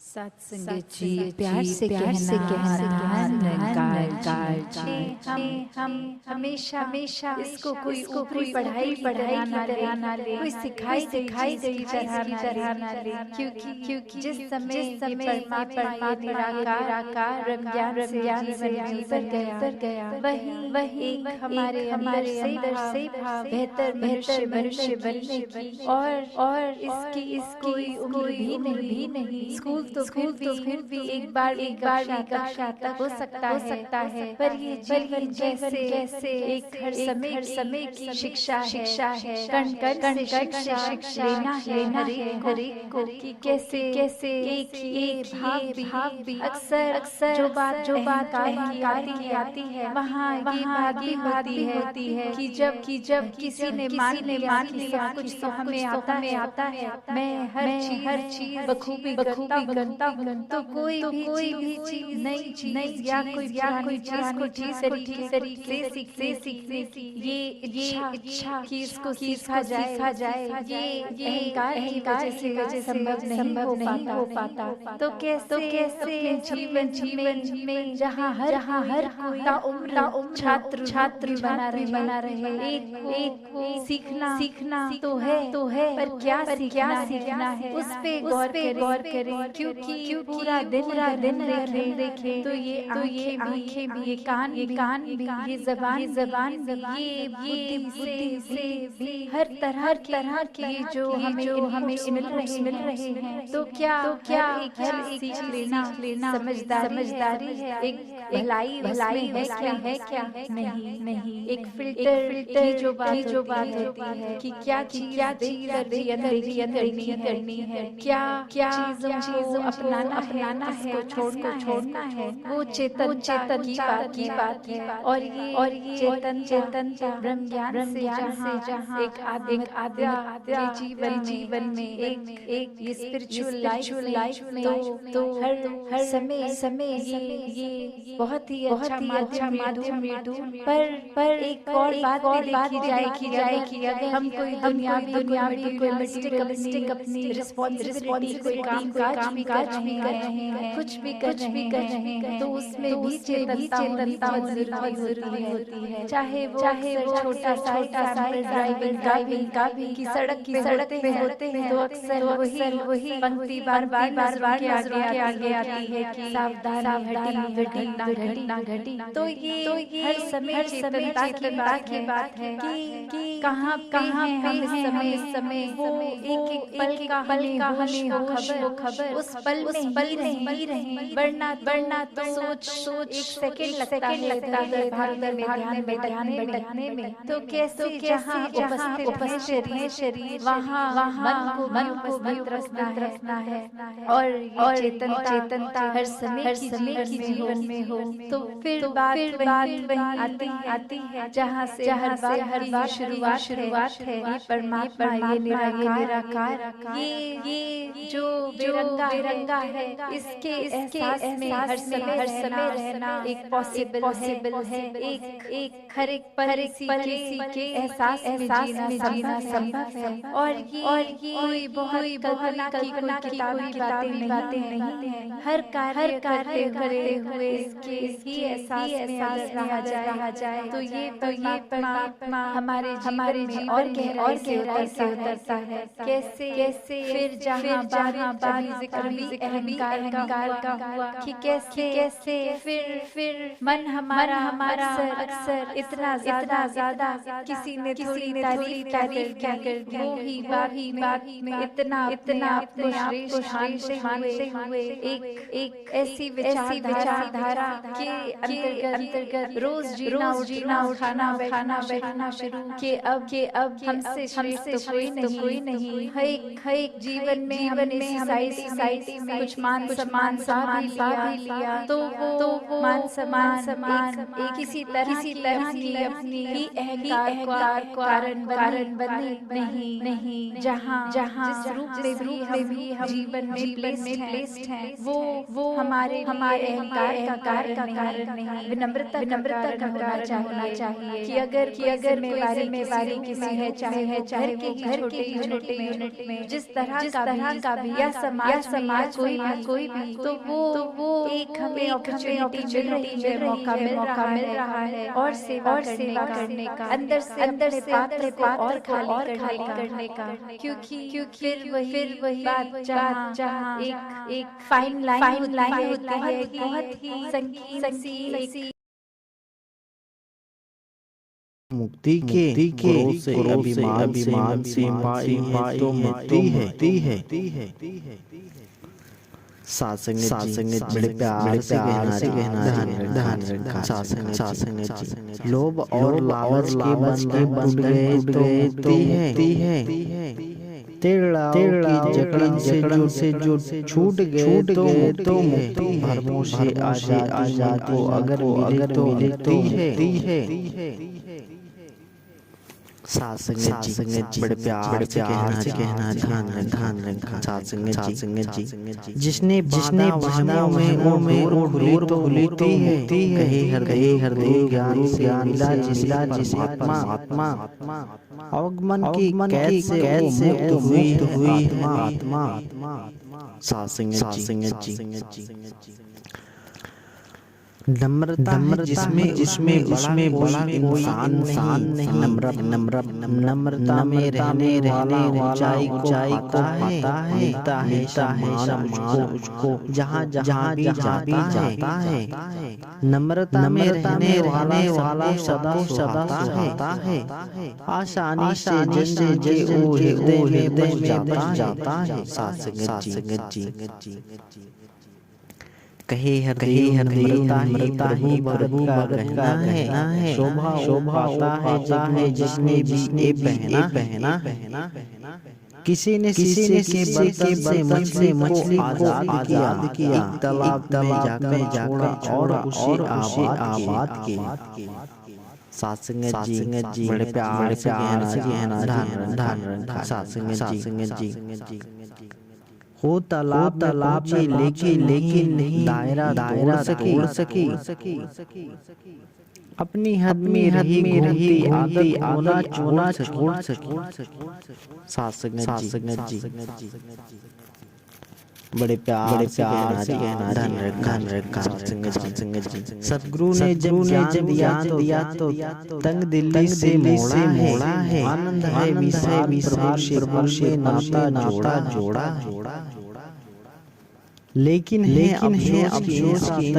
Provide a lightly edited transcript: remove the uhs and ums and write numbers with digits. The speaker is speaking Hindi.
सत्संग जी प्यार से कहना हम हमेशा इसको कोई ऊपरी पढ़ाई की तरह ना ले, कोई सिखाई गई तरह ना ले, क्योंकि जिस समय ये परमात्मा निराकार ब्रह्म ज्ञान से उतर गया, वही एक हमारे अंदर से भाव बेहतर मनुष्य बनने की और इसकी कोई उम्र भी नहीं। स्कूल तो फिर भी एक बार कक्षा तक हो सकता है, पर ये जीवन जैसे एक हर समय की शिक्षा है, कण से शिक्षा लेना है हर एक को, कि कैसे एक ये भाव भी अक्सर जो बात अहंकार की आती है, वहाँ ये बात भी होती है कि जब किसी ने मान लिया सब कुछ तो हमें आता है, मैं हर चीज बखूबी करता हूँ, तो कोई भी चीज नई चीज या कोई चीज को ठीक तरीके से सीखने की ये इच्छा कि इसको सीखा जाए, ये अहंकार की वजह से संभव नहीं हो पाता। तो कैसे जीवन में जहाँ हर कोई उम्र छात्र बना रहे, एक को सीखना तो है, पर क्या सीखना है उस पे गौर करें, क्योंकि पूरा दिन देखे तो ये आंखें भी, ये कान भी, ये जबान भी, ये बुद्धि से भी हर तरह के जो हमें मिल रहे हैं, तो क्या हर एक सीख लेना समझदारी है, एक भलाई है क्या? नहीं। एक फिल्टर की जो बात होती है कि क्या चीज करनी है, क्या चीजों अपनाना है, उसको छोड़ना है, वो चेतन की बात है। और ये चेतनता ब्रह्म ज्ञान से जहाँ एक आध्यात्मिक जीवन में एक स्पिरिचुअल लाइफ में तो हर समय ये बहुत ही अच्छा माध्यम ढूंढ, पर एक और बात देखी जाए कि अगर हम कोई दुनियावी कोई मटेरियलिस्टिक अपनी रिस्पॉन्सिबिलिटी कोई काम काज भी कर रहे हैं, कुछ भी कर रहे हैं, तो उसमें भी चेतनता जरूरी होती है, चाहे वो छोटा सा ड्राइविंग का भी कि सड़क पे होते हैं, तो अक्सर वही पंक्ति बार के आगे आती है कि सावधानी घटना घटी। तो ये हर समय चेतनता की बात है कि कहाँ हम इस समय वो एक पल का हमें वो खबर उस पल में ही रहे, वरना तो सोच एक सेकंड लगता है भागने में ध्यान में, तो कैसे जहाँ उपस्थित है शरीर, वहाँ मन को भी रखना है, और ये चेतनता हर समय की जीवन में हो, तो फिर बात वही आती है जहाँ से हर बात शुरुआत है, ये परमात्मा ये निराकार, ये जो बेरंगा है, इसके एहसास में हर समय रहना एक पॉसिबल है, एक हर एक पल के एहसास में जीना संभव है। और ये कोई बहुत कल्पना की कोई बातें नहीं है, हर कार्य करते हुए इसके एहसास में अगर रहा जाए, तो ये परमात्मा हमारे जीवन में और गहराई से उतरता है। कैसे फिर जहाँ बात अभी अहंकार का हुआ कि कैसे फिर मन हमारा अक्सर इतना ज्यादा किसी ने थोड़ी तारीफ क्या कर दी, वो ही बात में इतना अपने आप को मानते हुए एक ऐसी विचारधारा के अंतर्गत रोज जीना उठाना बैठना शुरू के अब हमसे कोई नहीं है, एक जीवन में हमने सोसाइटी में कुछ मान सम्मान भी लिया, तो वो मान सम्मान एक किसी तरह की अपनी ही अहंकार को कारण बने नहीं, जहाँ जिस रूप में भी हम जीवन में प्लेस्ड हैं, वो हमारे अहंकार का कारण नहीं, विनम्रता का होना चाहिए कि अगर जिम्मेवारी किसी है, चाहे घर के छोटे यूनिट में जिस तरह का भी या समाज कोई भी तो वो एक हमें अपॉर्चुनिटी मिल रही है, मौका मिल रहा है और सेवा करने का, अंदर से पात्र को और खाली करने का, क्योंकि फिर वही बात जहाँ एक फाइन लाइन होती है, बहुत ही संगीन सी मुक्ति के क्रोध से अभिमान से पाई तो मुक्ति है। सासंग बड़े प्यार से कहना ध्यान रखा। सासंग लोभ और लालच के बंधन टूट गए तो है। तेरड़ाओं की जकड़न से जो छूट गए तो मुक्ति। भरमों से आजाद को अगर मिलती है। सासंग जी बड़े प्यार से कहना ध्यान रखा। सासंग जी जिसने भावनाओं में दूर तो खुलती है। कहे हृदय ज्ञान मिला जिसे आत्मा अवगमन की कैद से मुक्त हुई आत्मा। सासंग जी नम्रता जिसमें बड़ा इंसान नहीं। नम्रता में रहने ऊंचाई को पाता है सम्मान उसको जहाँ भी जाता है। नम्रता में रहने वाला सदा होता है। आसानी से जन वो हृदय में जाता है। सासंग जी कहे नम्रता ही प्रभु का कहना है। शोभा पाता है जिसने भी पहना है। किसी ने शीशे के बर्तन से मछली को आजाद किया। तालाब में जाकर और उसे आबाद किया। सासंग जी बड़े प्यार से कहना ध्यान रखा। सासंग जी हो तालाब लेकिन नहीं दायरा तोड़ सकी। अपनी हद में रही आदत होना छोड़ सकी। सासंग जी बड़े प्यार से कहना ध्यान रखा। सतगुरु ने जब दिया तो तंग दिल्ली से मोड़ा है। आनंद है विषय प्रभु से नाता जोड़ा। लेकिन है अफसोस की